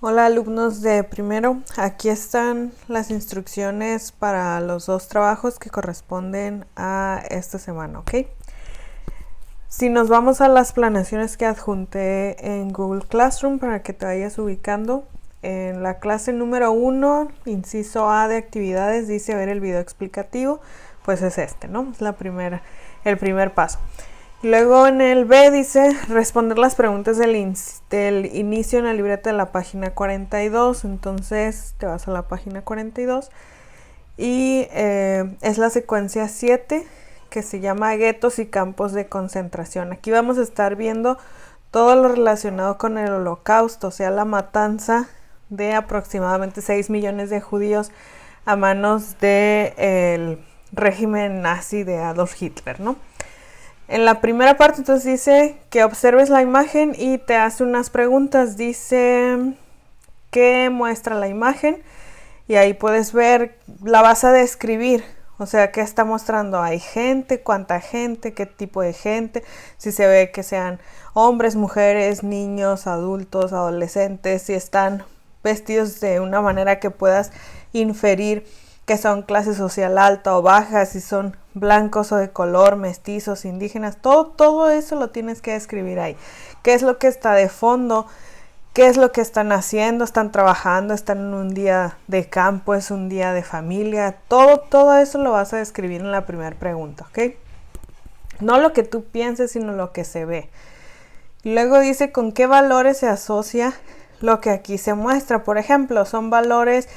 Hola alumnos de primero, aquí están las instrucciones para los dos trabajos que corresponden a esta semana, ¿ok? Si nos vamos a las planeaciones que adjunté en Google Classroom para que te vayas ubicando, en la clase número 1, inciso A de actividades, dice ver el video explicativo, pues es este, ¿no? Es el primer paso. Luego en el B dice responder las preguntas del inicio en la libreta de la página 42. Entonces te vas a la página 42 y es la secuencia 7 que se llama guetos y campos de concentración. Aquí vamos a estar viendo todo lo relacionado con el Holocausto, o sea, la matanza de aproximadamente 6 millones de judíos a manos del régimen nazi de Adolf Hitler, ¿no? En la primera parte entonces dice que observes la imagen y te hace unas preguntas. Dice qué muestra la imagen y ahí puedes ver, la vas a describir. O sea, ¿qué está mostrando? ¿Hay gente? ¿Cuánta gente? ¿Qué tipo de gente? Si se ve que sean hombres, mujeres, niños, adultos, adolescentes, si están vestidos de una manera que puedas inferir que son clase social alta o baja, si son blancos o de color, mestizos, indígenas, todo eso lo tienes que escribir ahí. ¿Qué es lo que está de fondo? ¿Qué es lo que están haciendo? ¿Están trabajando? ¿Están en un día de campo? ¿Es un día de familia? Todo eso lo vas a describir en la primera pregunta, ¿ok? No lo que tú pienses, sino lo que se ve. Y luego dice con qué valores se asocia lo que aquí se muestra. Por ejemplo, son valores...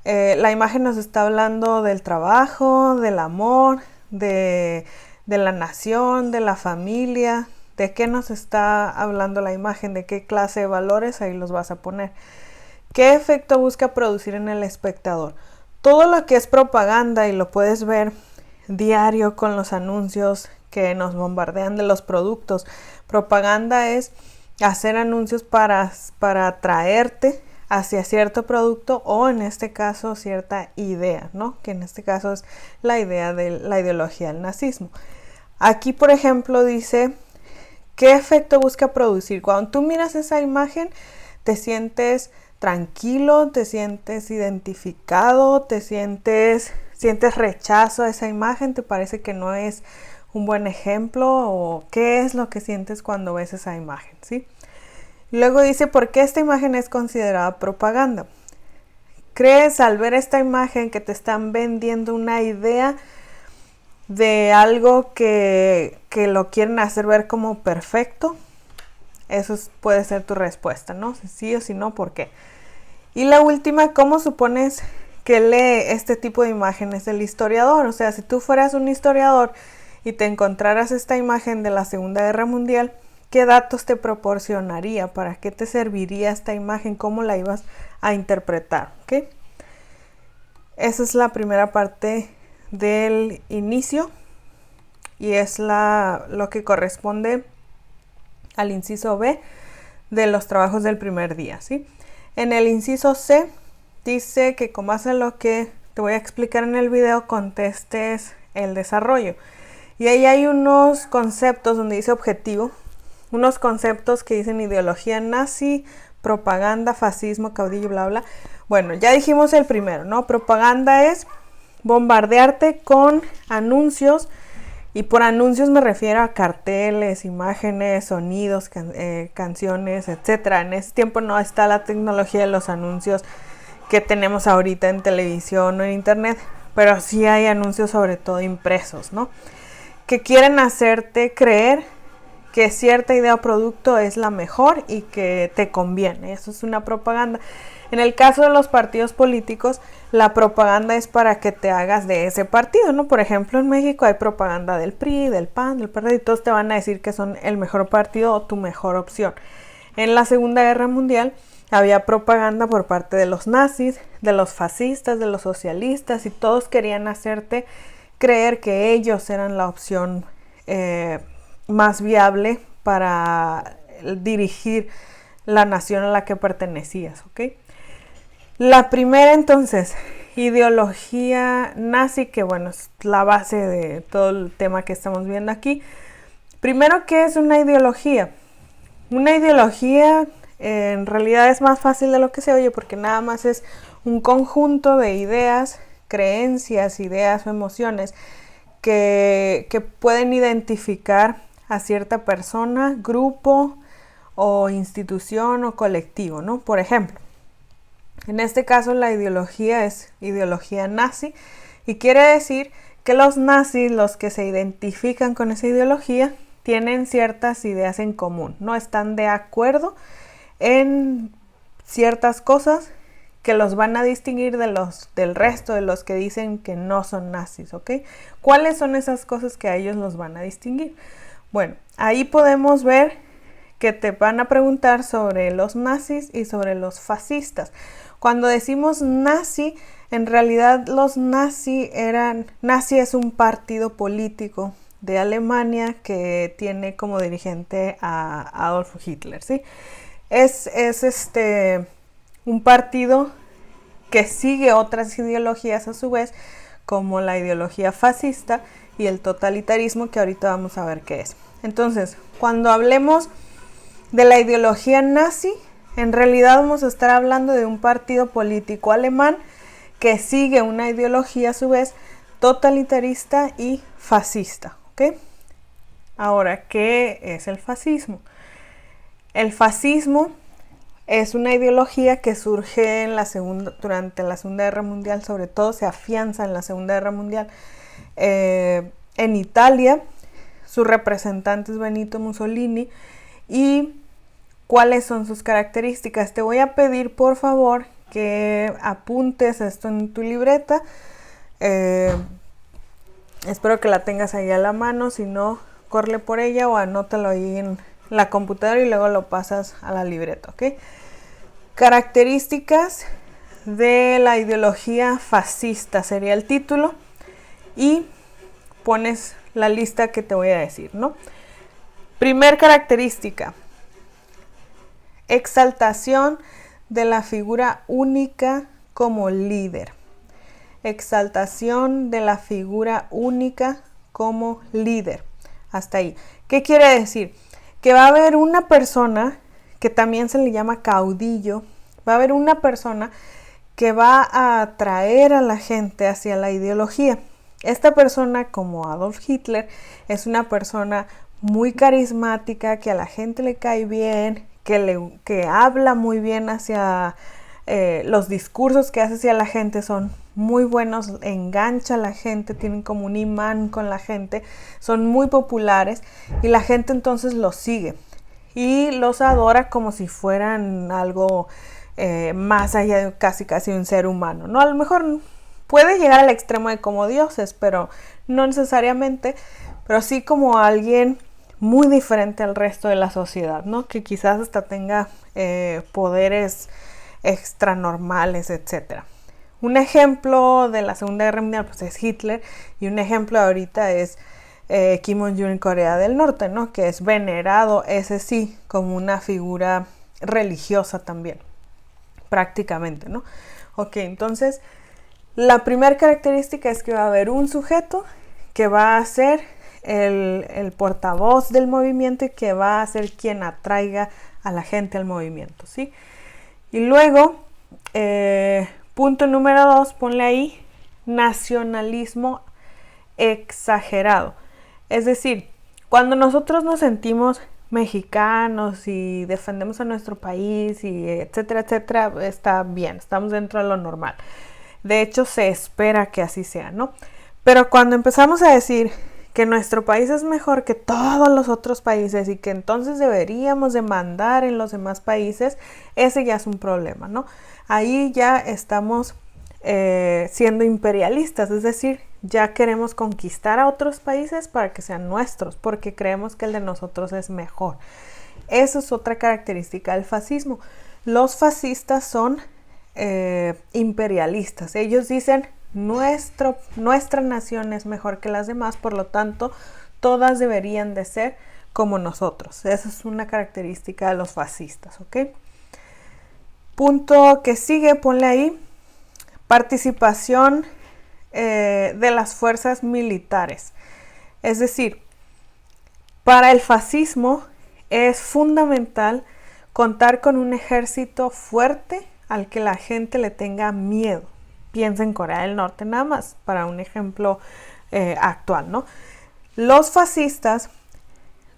la imagen nos está hablando del trabajo, del amor, de la nación, de la familia. ¿De qué nos está hablando la imagen? ¿De qué clase de valores? Ahí los vas a poner. ¿Qué efecto busca producir en el espectador? Todo lo que es propaganda, y lo puedes ver diario con los anuncios que nos bombardean de los productos. Propaganda es hacer anuncios para atraerte hacia cierto producto o en este caso cierta idea, ¿no? Que en este caso es la idea de la ideología del nazismo. Aquí, por ejemplo, dice ¿qué efecto busca producir? Cuando tú miras esa imagen, te sientes tranquilo, te sientes identificado, sientes rechazo a esa imagen, te parece que no es un buen ejemplo o qué es lo que sientes cuando ves esa imagen, ¿sí? Luego dice, ¿por qué esta imagen es considerada propaganda? ¿Crees al ver esta imagen que te están vendiendo una idea de algo que lo quieren hacer ver como perfecto? Eso puede ser tu respuesta, ¿no? Si sí o si no, ¿por qué? Y la última, ¿cómo supones que lee este tipo de imágenes el historiador? O sea, si tú fueras un historiador y te encontraras esta imagen de la Segunda Guerra Mundial, ¿qué datos te proporcionaría? ¿Para qué te serviría esta imagen? ¿Cómo la ibas a interpretar? ¿Okay? Esa es la primera parte del inicio y es lo que corresponde al inciso B de los trabajos del primer día, ¿sí? En el inciso C dice que con base en lo que te voy a explicar en el video contestes el desarrollo. Y ahí hay unos conceptos donde dice objetivo, unos conceptos que dicen ideología nazi, propaganda, fascismo, caudillo, bla, bla. Bueno, ya dijimos el primero, ¿no? Propaganda es bombardearte con anuncios, y por anuncios me refiero a carteles, imágenes, sonidos, canciones, etc. En ese tiempo no está la tecnología de los anuncios que tenemos ahorita en televisión o en internet, pero sí hay anuncios sobre todo impresos, ¿no? Que quieren hacerte creer que cierta idea o producto es la mejor y que te conviene. Eso es una propaganda. En el caso de los partidos políticos, la propaganda es para que te hagas de ese partido, ¿no? Por ejemplo, en México hay propaganda del PRI, del PAN, del PRD, y todos te van a decir que son el mejor partido o tu mejor opción. En la Segunda Guerra Mundial había propaganda por parte de los nazis, de los fascistas, de los socialistas, y todos querían hacerte creer que ellos eran la opción más viable para dirigir la nación a la que pertenecías, ¿ok? La primera, entonces, ideología nazi, que bueno, es la base de todo el tema que estamos viendo aquí. Primero, ¿qué es una ideología? Una ideología En realidad es más fácil de lo que se oye porque nada más es un conjunto de ideas, creencias, ideas o emociones que pueden identificar a cierta persona, grupo o institución o colectivo, ¿no? Por ejemplo, en este caso la ideología es ideología nazi y quiere decir que los nazis, los que se identifican con esa ideología, tienen ciertas ideas en común, no están de acuerdo en ciertas cosas que los van a distinguir del resto de los que dicen que no son nazis, ¿ok? ¿Cuáles son esas cosas que a ellos los van a distinguir? Bueno, ahí podemos ver que te van a preguntar sobre los nazis y sobre los fascistas. Cuando decimos nazi, en realidad los nazi es un partido político de Alemania que tiene como dirigente a Adolf Hitler, ¿sí? Es un partido que sigue otras ideologías a su vez, como la ideología fascista y el totalitarismo, que ahorita vamos a ver qué es. Entonces, cuando hablemos de la ideología nazi, en realidad vamos a estar hablando de un partido político alemán que sigue una ideología a su vez totalitarista y fascista, ¿ok? Ahora, ¿qué es el fascismo? El fascismo es una ideología que surge durante la Segunda Guerra Mundial, sobre todo se afianza en la Segunda Guerra Mundial. En Italia, su representante es Benito Mussolini. ¿Y cuáles son sus características? Te voy a pedir, por favor, que apuntes esto en tu libreta. Espero que la tengas ahí a la mano, si no, corre por ella o anótalo ahí en la computadora y luego lo pasas a la libreta, ¿ok? Características de la ideología fascista sería el título y pones la lista que te voy a decir, ¿no? Primer característica, exaltación de la figura única como líder. Exaltación de la figura única como líder. Hasta ahí. ¿Qué quiere decir? Que va a haber una persona, que también se le llama caudillo, va a haber una persona que va a atraer a la gente hacia la ideología. Esta persona, como Adolf Hitler, es una persona muy carismática, que a la gente le cae bien, que habla muy bien hacia los discursos que hace hacia la gente son muy buenos, engancha a la gente, tienen como un imán con la gente, son muy populares y la gente entonces los sigue y los adora como si fueran algo más allá de casi un ser humano, ¿no? A lo mejor puede llegar al extremo de como dioses, pero no necesariamente, pero sí como alguien muy diferente al resto de la sociedad, ¿no? Que quizás hasta tenga poderes extranormales, etcétera. Un ejemplo de la Segunda Guerra Mundial pues es Hitler y un ejemplo ahorita es Kim Jong-un en Corea del Norte, ¿no? Que es venerado, ese sí, como una figura religiosa también, prácticamente, ¿no? Ok, entonces la primera característica es que va a haber un sujeto que va a ser el portavoz del movimiento y que va a ser quien atraiga a la gente al movimiento, ¿sí? Y luego, punto número 2, ponle ahí, nacionalismo exagerado. Es decir, cuando nosotros nos sentimos mexicanos y defendemos a nuestro país y etcétera, etcétera, está bien, estamos dentro de lo normal. De hecho, se espera que así sea, ¿no? Pero cuando empezamos a decir que nuestro país es mejor que todos los otros países y que entonces deberíamos de mandar en los demás países, ese ya es un problema, ¿no? Ahí ya estamos siendo imperialistas, es decir, ya queremos conquistar a otros países para que sean nuestros, porque creemos que el de nosotros es mejor. Esa es otra característica del fascismo. Los fascistas son imperialistas. Ellos dicen, nuestra nación es mejor que las demás, por lo tanto, todas deberían de ser como nosotros. Esa es una característica de los fascistas, ¿ok? Punto que sigue, ponle ahí, participación de las fuerzas militares. Es decir, para el fascismo es fundamental contar con un ejército fuerte al que la gente le tenga miedo. Piensa en Corea del Norte nada más, para un ejemplo actual, ¿no? Los fascistas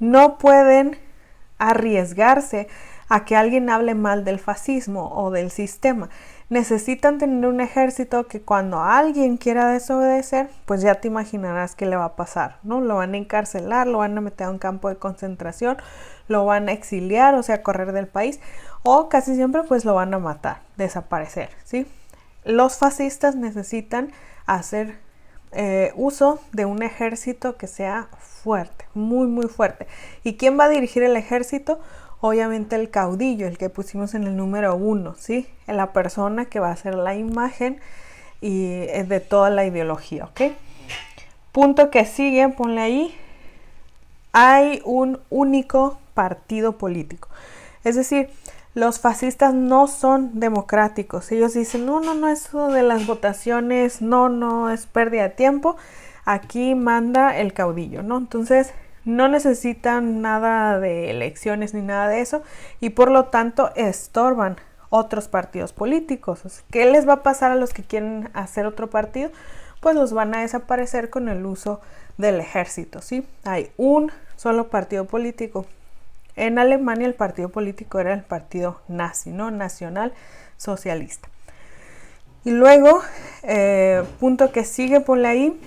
no pueden arriesgarse a que alguien hable mal del fascismo o del sistema. Necesitan tener un ejército que cuando alguien quiera desobedecer, pues ya te imaginarás qué le va a pasar, ¿no? Lo van a encarcelar, lo van a meter a un campo de concentración, lo van a exiliar, o sea, correr del país, o casi siempre pues lo van a matar, desaparecer, ¿sí? Los fascistas necesitan hacer uso de un ejército que sea fuerte, muy muy fuerte. ¿Y quién va a dirigir el ejército? Obviamente el caudillo, el que pusimos en el número 1, ¿sí? La persona que va a hacer la imagen y de toda la ideología, ¿ok? Punto que sigue, ponle ahí. Hay un único partido político. Es decir, los fascistas no son democráticos. Ellos dicen, no, eso de las votaciones, no, es pérdida de tiempo. Aquí manda el caudillo, ¿no? Entonces, no necesitan nada de elecciones ni nada de eso y por lo tanto estorban otros partidos políticos. ¿Qué les va a pasar a los que quieren hacer otro partido? Pues los van a desaparecer con el uso del ejército, ¿sí? Hay un solo partido político. En Alemania el partido político era el partido nazi, ¿no? Nacional Socialista. Y luego, punto que sigue por ahí,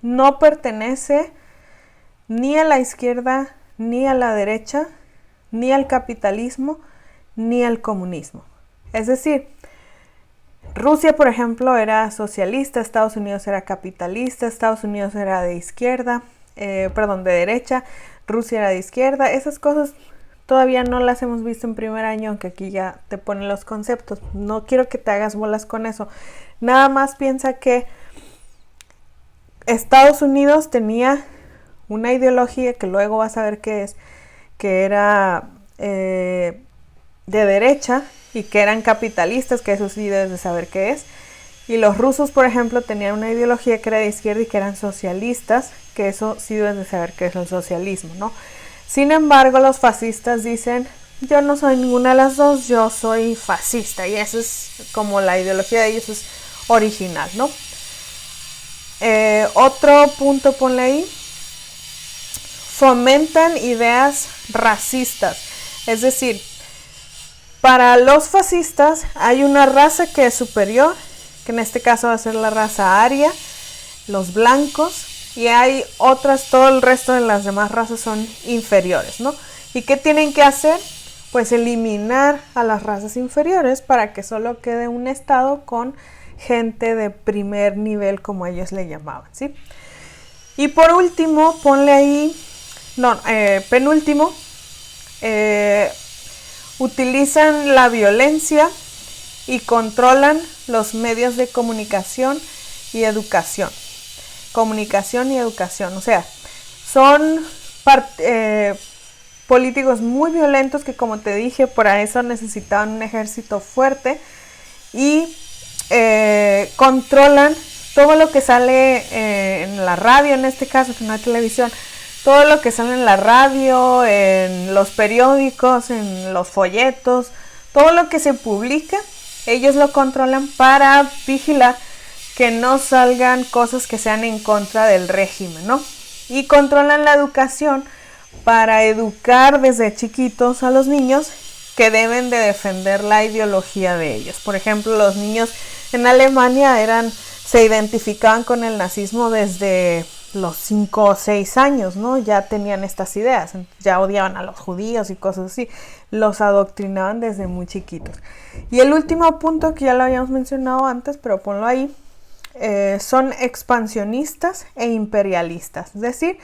no pertenece ni a la izquierda, ni a la derecha, ni al capitalismo, ni al comunismo. Es decir, Rusia, por ejemplo, era socialista, Estados Unidos era capitalista, Estados Unidos era de izquierda, de derecha, Rusia era de izquierda. Esas cosas todavía no las hemos visto en primer año, aunque aquí ya te ponen los conceptos. No quiero que te hagas bolas con eso. Nada más piensa que Estados Unidos tenía una ideología que luego vas a ver qué es, que era de derecha y que eran capitalistas, que eso sí debes de saber qué es. Y los rusos, por ejemplo, tenían una ideología que era de izquierda y que eran socialistas, que eso sí debes de saber qué es el socialismo, ¿no? Sin embargo, los fascistas dicen, yo no soy ninguna de las dos, yo soy fascista, y eso es como la ideología de ellos es original, ¿no? Otro punto, ponle ahí, fomentan ideas racistas, es decir, para los fascistas hay una raza que es superior, que en este caso va a ser la raza aria, los blancos, y hay otras, todo el resto de las demás razas son inferiores, ¿no? ¿Y qué tienen que hacer? Pues eliminar a las razas inferiores para que solo quede un estado con gente de primer nivel, como ellos le llamaban, ¿sí? Y por último, ponle ahí, penúltimo, utilizan la violencia y controlan los medios de comunicación y educación. Comunicación y educación, o sea, son políticos muy violentos que, como te dije, por eso necesitaban un ejército fuerte y controlan todo lo que sale en la radio, en este caso, que no hay televisión, todo lo que sale en la radio, en los periódicos, en los folletos, todo lo que se publica, ellos lo controlan para vigilar que no salgan cosas que sean en contra del régimen, ¿no? Y controlan la educación para educar desde chiquitos a los niños que deben de defender la ideología de ellos. Por ejemplo, los niños en Alemania se identificaban con el nazismo desde los 5 o 6 años, ¿no? Ya tenían estas ideas, ya odiaban a los judíos y cosas así, los adoctrinaban desde muy chiquitos. Y el último punto, que ya lo habíamos mencionado antes, pero ponlo ahí, son expansionistas e imperialistas, es decir,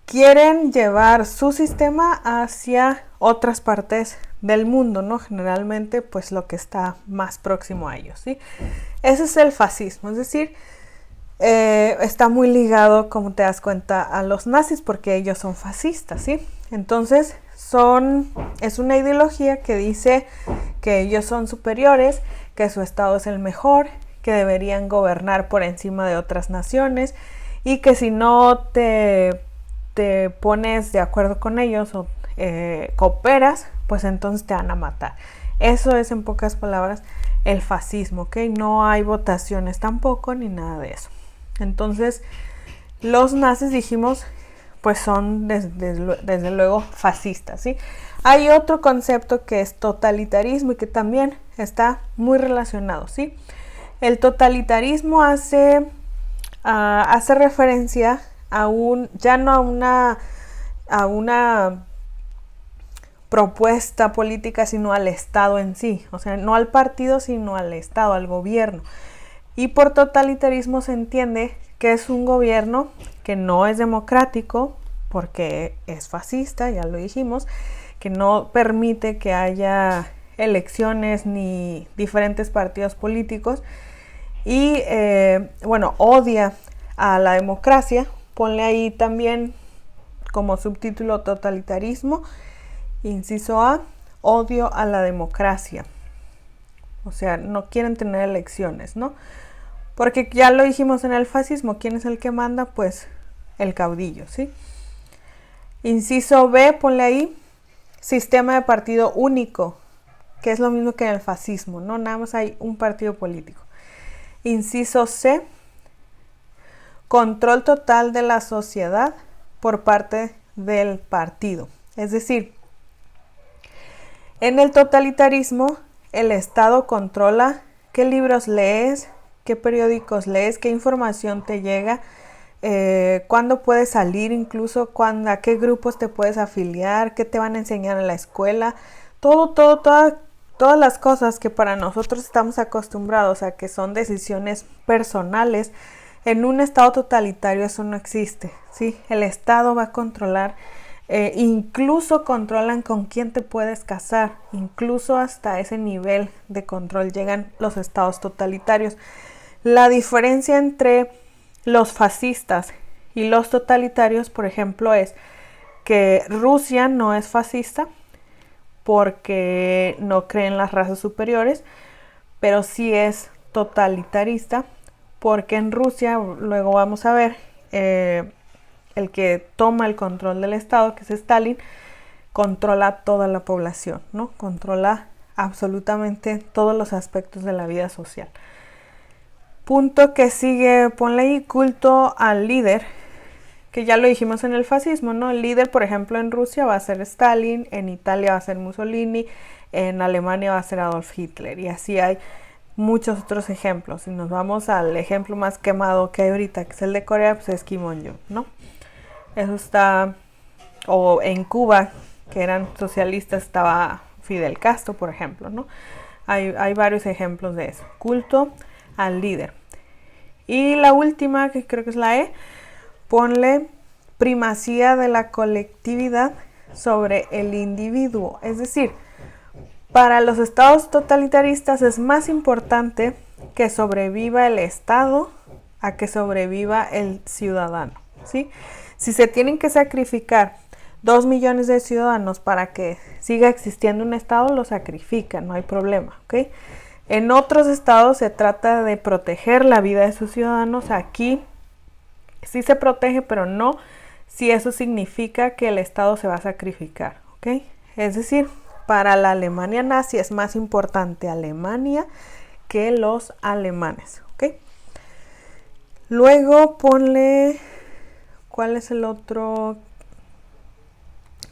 quieren llevar su sistema hacia otras partes del mundo, ¿no? Generalmente, pues lo que está más próximo a ellos, ¿sí? Ese es el fascismo, es decir, está muy ligado, como te das cuenta, a los nazis porque ellos son fascistas, ¿sí? Entonces, es una ideología que dice que ellos son superiores, que su estado es el mejor, que deberían gobernar por encima de otras naciones y que si no te pones de acuerdo con ellos o cooperas, pues entonces te van a matar. Eso es, en pocas palabras, el fascismo, ¿ok? No hay votaciones tampoco ni nada de eso. Entonces, los nazis, dijimos, pues son desde luego fascistas, ¿sí? Hay otro concepto que es totalitarismo y que también está muy relacionado, ¿sí? El totalitarismo hace referencia ya no a una propuesta política, sino al Estado en sí, o sea, no al partido, sino al Estado, al gobierno. Y por totalitarismo se entiende que es un gobierno que no es democrático, porque es fascista, ya lo dijimos, que no permite que haya elecciones ni diferentes partidos políticos y, odia a la democracia. Ponle ahí también como subtítulo totalitarismo. Inciso A, odio a la democracia. O sea, no quieren tener elecciones, ¿no? Porque ya lo dijimos en el fascismo, ¿quién es el que manda? Pues el caudillo, ¿sí? Inciso B, ponle ahí, sistema de partido único, que es lo mismo que en el fascismo, ¿no? Nada más hay un partido político. Inciso C, control total de la sociedad por parte del partido. Es decir, en el totalitarismo, el Estado controla qué libros lees, qué periódicos lees, qué información te llega, cuándo puedes salir, incluso a qué grupos te puedes afiliar, qué te van a enseñar en la escuela, todas las cosas que para nosotros estamos acostumbrados a que son decisiones personales. En un Estado totalitario eso no existe, ¿sí? El Estado va a controlar. Incluso controlan con quién te puedes casar, incluso hasta ese nivel de control llegan los estados totalitarios. La diferencia entre los fascistas y los totalitarios, por ejemplo, es que Rusia no es fascista porque no cree en las razas superiores, pero sí es totalitarista porque en Rusia, luego vamos a ver, el que toma el control del Estado, que es Stalin, controla toda la población, ¿no? Controla absolutamente todos los aspectos de la vida social. Punto que sigue, ponle ahí, culto al líder, que ya lo dijimos en el fascismo, ¿no? El líder, por ejemplo, en Rusia va a ser Stalin, en Italia va a ser Mussolini, en Alemania va a ser Adolf Hitler, y así hay muchos otros ejemplos. Si nos vamos al ejemplo más quemado que hay ahorita, que es el de Corea, pues es Kim Jong-un, ¿no? Eso está, o en Cuba, que eran socialistas, estaba Fidel Castro, por ejemplo, ¿no? Hay varios ejemplos de eso. Culto al líder. Y la última, que creo que es la E, ponle primacía de la colectividad sobre el individuo. Es decir, para los estados totalitaristas es más importante que sobreviva el Estado a que sobreviva el ciudadano, ¿sí? Si se tienen que sacrificar 2 millones de ciudadanos para que siga existiendo un Estado, lo sacrifican, no hay problema, ¿ok? En otros estados se trata de proteger la vida de sus ciudadanos. Aquí sí se protege, pero no si eso significa que el Estado se va a sacrificar, ¿ok? Es decir, para la Alemania nazi es más importante Alemania que los alemanes, ¿ok? Luego ponle, ¿cuál es el otro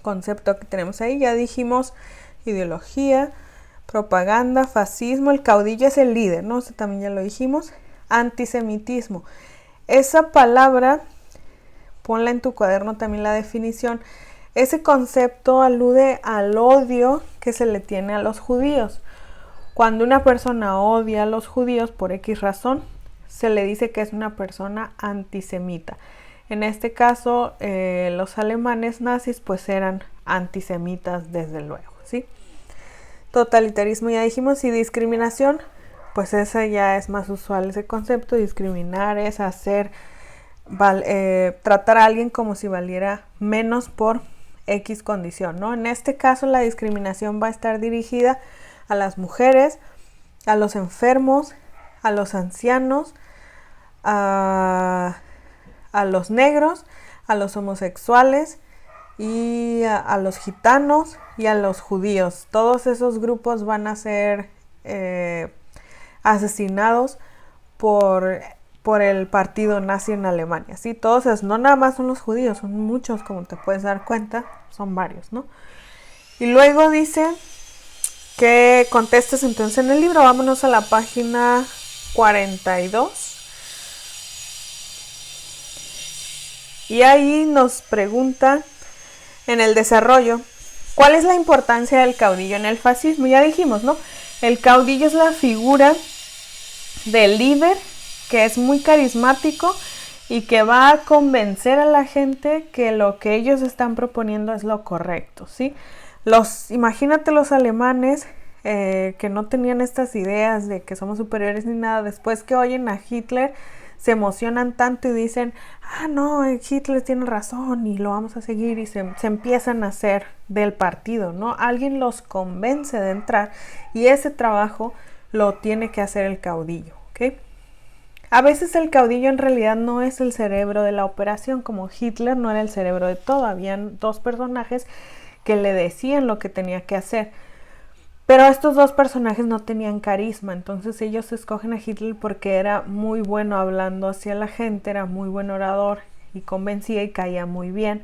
concepto que tenemos ahí? Ya dijimos ideología, propaganda, fascismo, el caudillo es el líder, ¿no? Eso también ya lo dijimos. Antisemitismo. Esa palabra, ponla en tu cuaderno también la definición. Ese concepto alude al odio que se le tiene a los judíos. Cuando una persona odia a los judíos por X razón, se le dice que es una persona antisemita. En este caso, los alemanes nazis pues eran antisemitas desde luego, ¿sí? Totalitarismo ya dijimos, y discriminación, pues ese ya es más usual ese concepto. Discriminar es tratar a alguien como si valiera menos por X condición, ¿no? En este caso la discriminación va a estar dirigida a las mujeres, a los enfermos, a los ancianos, a los negros, a los homosexuales y a los gitanos y a los judíos. Todos esos grupos van a ser asesinados por el partido nazi en Alemania, ¿sí? Todos esos, no nada más son los judíos, son muchos, como te puedes dar cuenta, son varios, ¿no? Y luego dice que contestes entonces en el libro. Vámonos a la página 42. Y ahí nos pregunta en el desarrollo, ¿cuál es la importancia del caudillo en el fascismo? Ya dijimos, ¿no? El caudillo es la figura del líder que es muy carismático y que va a convencer a la gente que lo que ellos están proponiendo es lo correcto, ¿sí? Imagínate los alemanes que no tenían estas ideas de que somos superiores ni nada, después que oyen a Hitler se emocionan tanto y dicen, no, Hitler tiene razón y lo vamos a seguir, y se empiezan a hacer del partido, ¿no? Alguien los convence de entrar y ese trabajo lo tiene que hacer el caudillo, ¿ok? A veces el caudillo en realidad no es el cerebro de la operación, como Hitler no era el cerebro de todo, habían dos personajes que le decían lo que tenía que hacer. Pero estos dos personajes no tenían carisma, entonces ellos escogen a Hitler porque era muy bueno hablando hacia la gente, era muy buen orador y convencía y caía muy bien.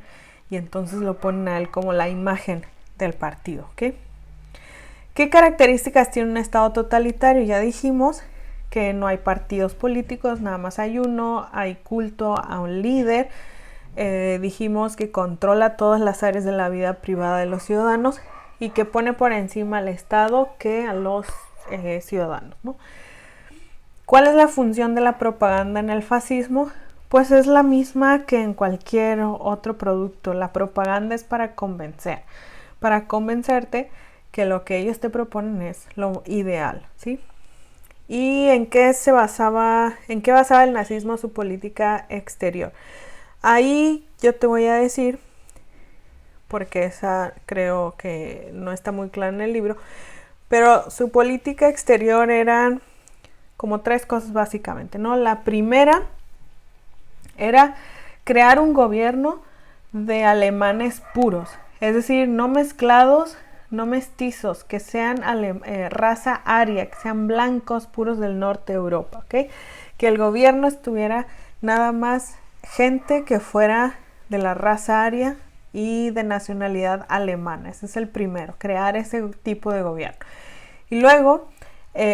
Y entonces lo ponen a él como la imagen del partido, ¿ok? ¿Qué características tiene un estado totalitario? Ya dijimos que no hay partidos políticos, nada más hay uno, hay culto a un líder. Dijimos que controla todas las áreas de la vida privada de los ciudadanos y que pone por encima al Estado que a los ciudadanos, ¿no? ¿Cuál es la función de la propaganda en el fascismo? Pues es la misma que en cualquier otro producto. La propaganda es para convencerte que lo que ellos te proponen es lo ideal, ¿sí? ¿Y en qué basaba el nazismo su política exterior? Ahí yo te voy a decir, porque esa creo que no está muy clara en el libro, pero su política exterior eran como tres cosas básicamente, ¿no? La primera era crear un gobierno de alemanes puros, es decir, no mezclados, no mestizos, que sean raza aria, que sean blancos puros del norte de Europa, ¿ok? Que el gobierno estuviera nada más gente que fuera de la raza aria y de nacionalidad alemana. Ese es el primero, crear ese tipo de gobierno. Y luego,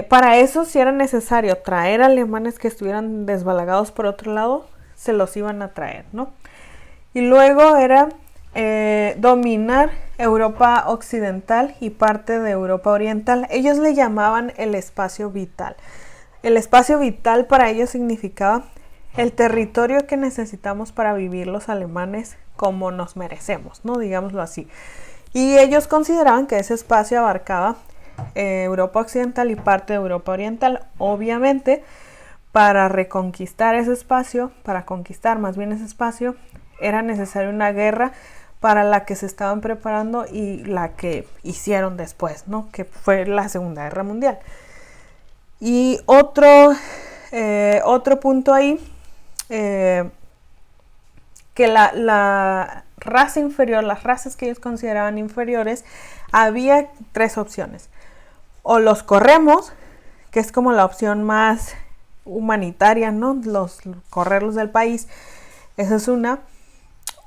para eso, si era necesario traer alemanes que estuvieran desbalagados por otro lado, se los iban a traer, ¿no? Y luego era dominar Europa occidental y parte de Europa oriental. Ellos le llamaban el espacio vital. El espacio vital para ellos significaba el territorio que necesitamos para vivir los alemanes como nos merecemos, ¿no? Digámoslo así. Y ellos consideraban que ese espacio abarcaba Europa occidental y parte de Europa oriental. Obviamente, para reconquistar ese espacio, para conquistar más bien ese espacio, era necesaria una guerra para la que se estaban preparando y la que hicieron después, ¿no? Que fue la Segunda Guerra Mundial. Y otro punto ahí, que la raza inferior, las razas que ellos consideraban inferiores, había tres opciones. O los corremos, que es como la opción más humanitaria, ¿no? Correrlos del país, esa es una.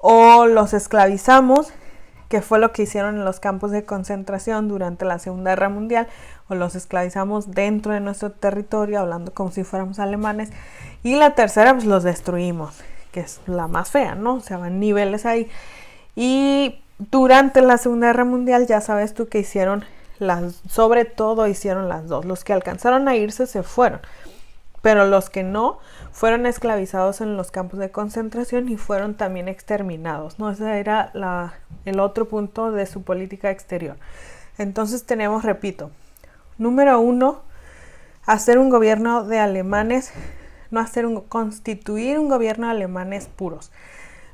O los esclavizamos, que fue lo que hicieron en los campos de concentración durante la Segunda Guerra Mundial, o los esclavizamos dentro de nuestro territorio, hablando como si fuéramos alemanes. Y la tercera, pues los destruimos, que es la más fea, ¿no? O sea, van niveles ahí. Y durante la Segunda Guerra Mundial, ya sabes tú que sobre todo hicieron las dos. Los que alcanzaron a irse se fueron, pero los que no fueron esclavizados en los campos de concentración y fueron también exterminados, ¿no? Ese era el otro punto de su política exterior. Entonces tenemos, repito, número 1, hacer un gobierno de alemanes, constituir un gobierno de alemanes puros.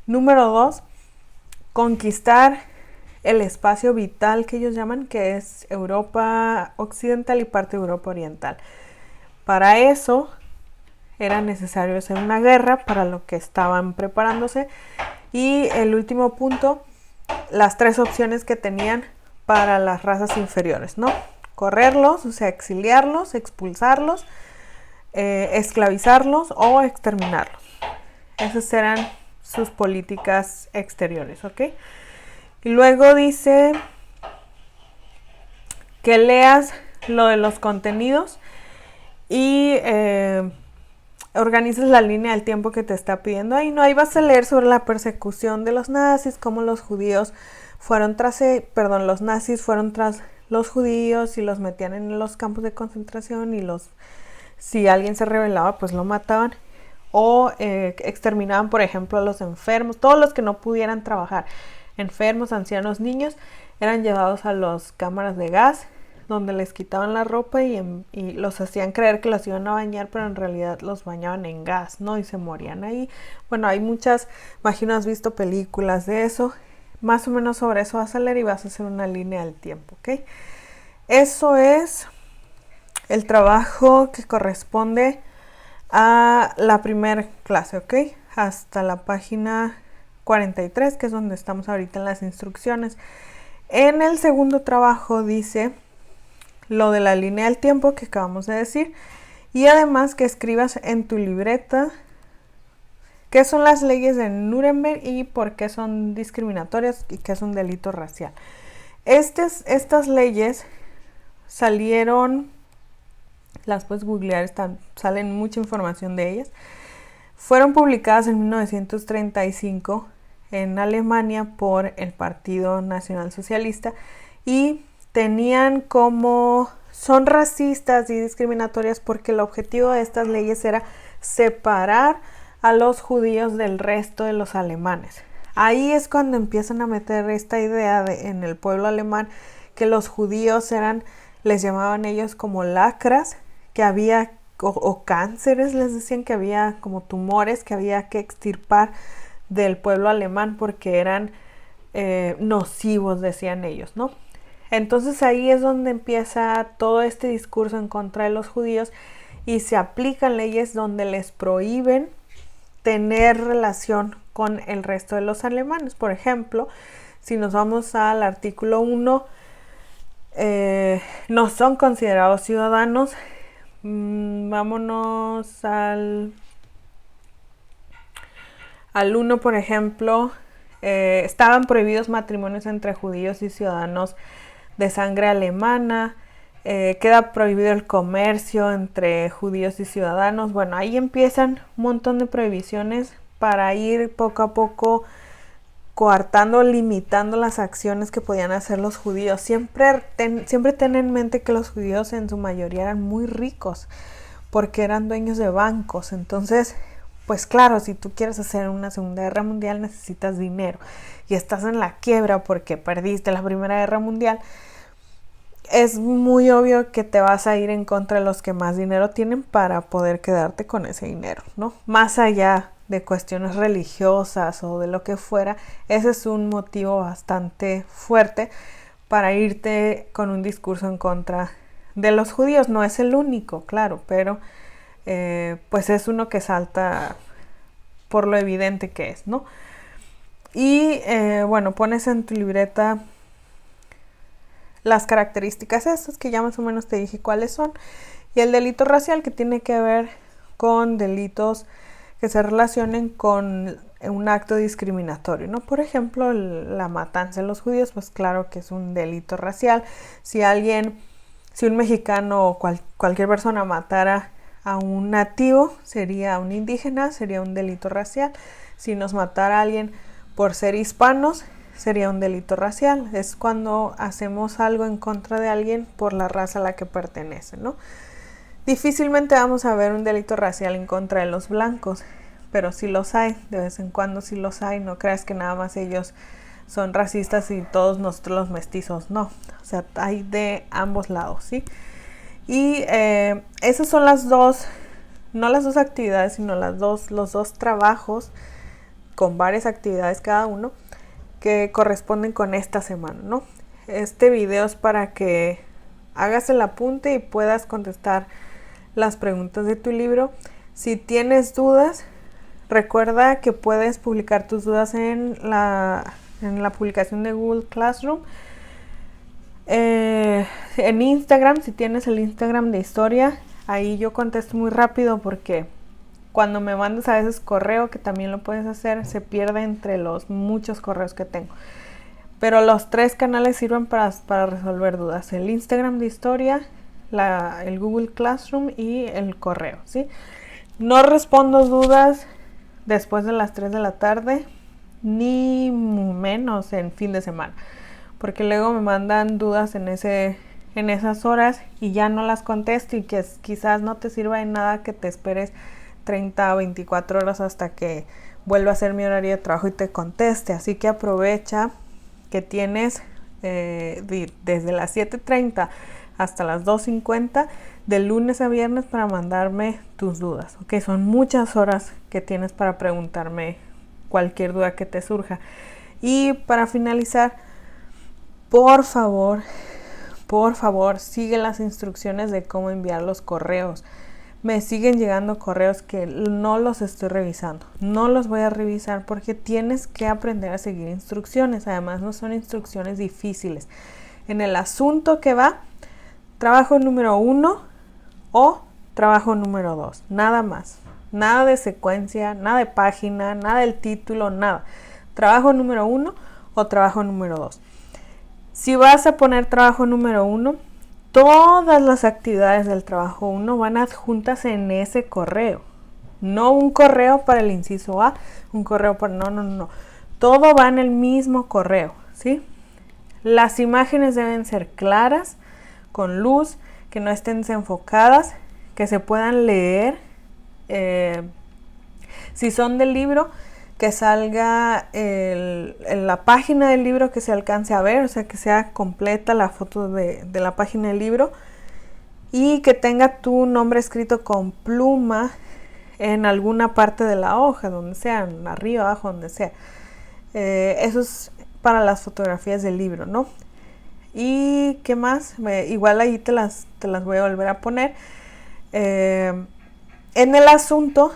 Número 2, conquistar el espacio vital que ellos llaman, que es Europa occidental y parte de Europa oriental. Para eso era necesario hacer una guerra, para lo que estaban preparándose. Y el último punto las 3 opciones que tenían para las razas inferiores, ¿no? Correrlos, o sea, exiliarlos, expulsarlos, esclavizarlos o exterminarlos. Esas eran sus políticas exteriores, ¿ok? Y luego dice que leas lo de los contenidos y organizas la línea del tiempo que te está pidiendo. Ahí vas a leer sobre la persecución de los nazis, cómo los judíos fueron los nazis fueron tras los judíos y los metían en los campos de concentración y si alguien se rebelaba, pues lo mataban o exterminaban, por ejemplo, a los enfermos, todos los que no pudieran trabajar, enfermos, ancianos, niños, eran llevados a las cámaras de gas, donde les quitaban la ropa y los hacían creer que los iban a bañar, pero en realidad los bañaban en gas, ¿no? Y se morían ahí. Bueno, hay muchas, imagino has visto películas de eso. Más o menos sobre eso vas a leer y vas a hacer una línea del tiempo, ¿ok? Eso es el trabajo que corresponde a la primera clase, ¿ok? Hasta la página 43, que es donde estamos ahorita en las instrucciones. En el segundo trabajo dice lo de la línea del tiempo que acabamos de decir y además que escribas en tu libreta qué son las leyes de Nuremberg y por qué son discriminatorias y qué es un delito racial. Estas leyes salieron, las puedes googlear, salen mucha información de ellas. Fueron publicadas en 1935 en Alemania por el Partido Nacional Socialista y son racistas y discriminatorias porque el objetivo de estas leyes era separar a los judíos del resto de los alemanes. Ahí es cuando empiezan a meter esta idea en el pueblo alemán que los judíos les llamaban ellos como lacras, que había o cánceres, les decían que había como tumores que había que extirpar del pueblo alemán porque eran nocivos, decían ellos, ¿no? Entonces ahí es donde empieza todo este discurso en contra de los judíos y se aplican leyes donde les prohíben tener relación con el resto de los alemanes. Por ejemplo, si nos vamos al artículo 1, no son considerados ciudadanos. Vámonos al 1, por ejemplo, estaban prohibidos matrimonios entre judíos y ciudadanos de sangre alemana, queda prohibido el comercio entre judíos y ciudadanos. Bueno, ahí empiezan un montón de prohibiciones para ir poco a poco coartando, limitando las acciones que podían hacer los judíos. Siempre ten en mente que los judíos en su mayoría eran muy ricos porque eran dueños de bancos. Entonces, pues claro, si tú quieres hacer una Segunda Guerra Mundial necesitas dinero y estás en la quiebra porque perdiste la Primera Guerra Mundial, es muy obvio que te vas a ir en contra de los que más dinero tienen para poder quedarte con ese dinero, ¿no? Más allá de cuestiones religiosas o de lo que fuera, ese es un motivo bastante fuerte para irte con un discurso en contra de los judíos. No es el único, claro, pero pues es uno que salta por lo evidente que es, ¿no? Y bueno, pones en tu libreta las características estas que ya más o menos te dije cuáles son, y el delito racial, que tiene que ver con delitos que se relacionen con un acto discriminatorio, ¿no? Por ejemplo, la matanza de los judíos, pues claro que es un delito racial. Si un mexicano o cualquier persona matara a un nativo, sería un indígena, sería un delito racial. Si nos matara a alguien por ser hispanos, sería un delito racial. Es cuando hacemos algo en contra de alguien por la raza a la que pertenece, ¿no? Difícilmente vamos a ver un delito racial en contra de los blancos, pero sí los hay, de vez en cuando sí los hay. No creas que nada más ellos son racistas y todos nosotros los mestizos, no. O sea, hay de ambos lados, ¿sí? Y esas son no las dos actividades, sino los dos trabajos con varias actividades cada uno que corresponden con esta semana, ¿no? Este video es para que hagas el apunte y puedas contestar las preguntas de tu libro. Si tienes dudas, recuerda que puedes publicar tus dudas en en la publicación de Google Classroom. En Instagram, si tienes el Instagram de historia, ahí yo contesto muy rápido porque cuando me mandas a veces correo, que también lo puedes hacer, se pierde entre los muchos correos que tengo. Pero los 3 canales sirven para resolver dudas: el Instagram de historia, el Google Classroom y el correo, ¿sí? No respondo dudas después de las 3 de la tarde, ni menos en fin de semana, porque luego me mandan dudas en esas horas y ya no las contesto, y que quizás no te sirva de nada que te esperes 30 o 24 horas hasta que vuelva a ser mi horario de trabajo y te conteste. Así que aprovecha que tienes desde las 7:30 hasta las 2:50 de lunes a viernes para mandarme tus dudas, ¿ok? Son muchas horas que tienes para preguntarme cualquier duda que te surja. Y para finalizar, por favor, sigue las instrucciones de cómo enviar los correos. Me siguen llegando correos que no los estoy revisando. No los voy a revisar porque tienes que aprender a seguir instrucciones. Además, no son instrucciones difíciles. En el asunto que va, trabajo número 1 o trabajo número 2. Nada más. Nada de secuencia, nada de página, nada del título, nada. Trabajo número 1 o trabajo número 2. Si vas a poner trabajo número 1, todas las actividades del trabajo 1 van adjuntas en ese correo. No un correo para el inciso A, un correo para... No. Todo va en el mismo correo, ¿sí? Las imágenes deben ser claras, con luz, que no estén desenfocadas, que se puedan leer. Si son del libro, que salga la página del libro, que se alcance a ver, o sea, que sea completa la foto de la página del libro, y que tenga tu nombre escrito con pluma en alguna parte de la hoja, donde sea, arriba, abajo, donde sea. Eso es para las fotografías del libro, ¿no? Y qué más, igual ahí te las voy a volver a poner. En el asunto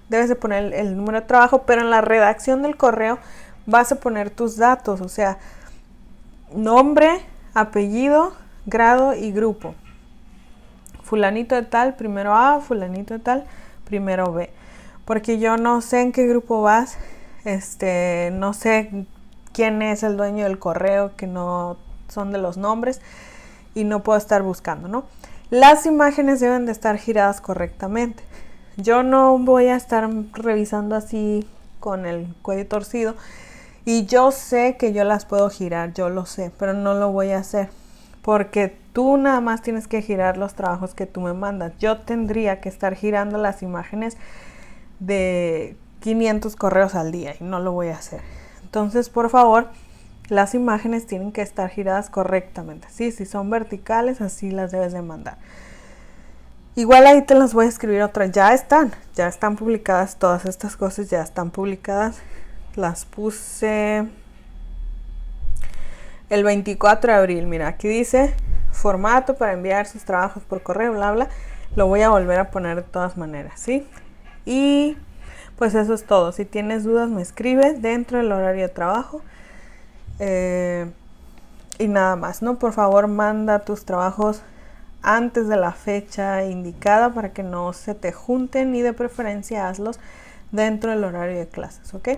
debes de poner el número de trabajo, pero en la redacción del correo vas a poner tus datos, o sea, nombre, apellido, grado y grupo. Fulanito de tal, primero A, fulanito de tal, primero B. Porque yo no sé en qué grupo vas, no sé quién es el dueño del correo, que no son de los nombres, y no puedo estar buscando, ¿no? Las imágenes deben de estar giradas correctamente. Yo no voy a estar revisando así con el cuello torcido, y yo sé que yo las puedo girar, yo lo sé, pero no lo voy a hacer porque tú nada más tienes que girar los trabajos que tú me mandas. Yo tendría que estar girando las imágenes de 500 correos al día y no lo voy a hacer. Entonces, por favor, las imágenes tienen que estar giradas correctamente. ¿Sí? Si son verticales, así las debes de mandar. Igual ahí te las voy a escribir otras. Ya están publicadas todas estas cosas, ya están publicadas. Las puse el 24 de abril. Mira, aquí dice formato para enviar sus trabajos por correo, bla, bla. Lo voy a volver a poner de todas maneras, ¿sí? Y pues eso es todo. Si tienes dudas, me escribes dentro del horario de trabajo. Y nada más, ¿no? Por favor, manda tus trabajos antes de la fecha indicada para que no se te junten, y de preferencia hazlos dentro del horario de clases, ¿ok?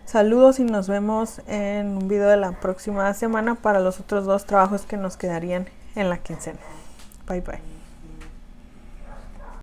Saludos y nos vemos en un video de la próxima semana para los otros 2 trabajos que nos quedarían en la quincena. Bye bye.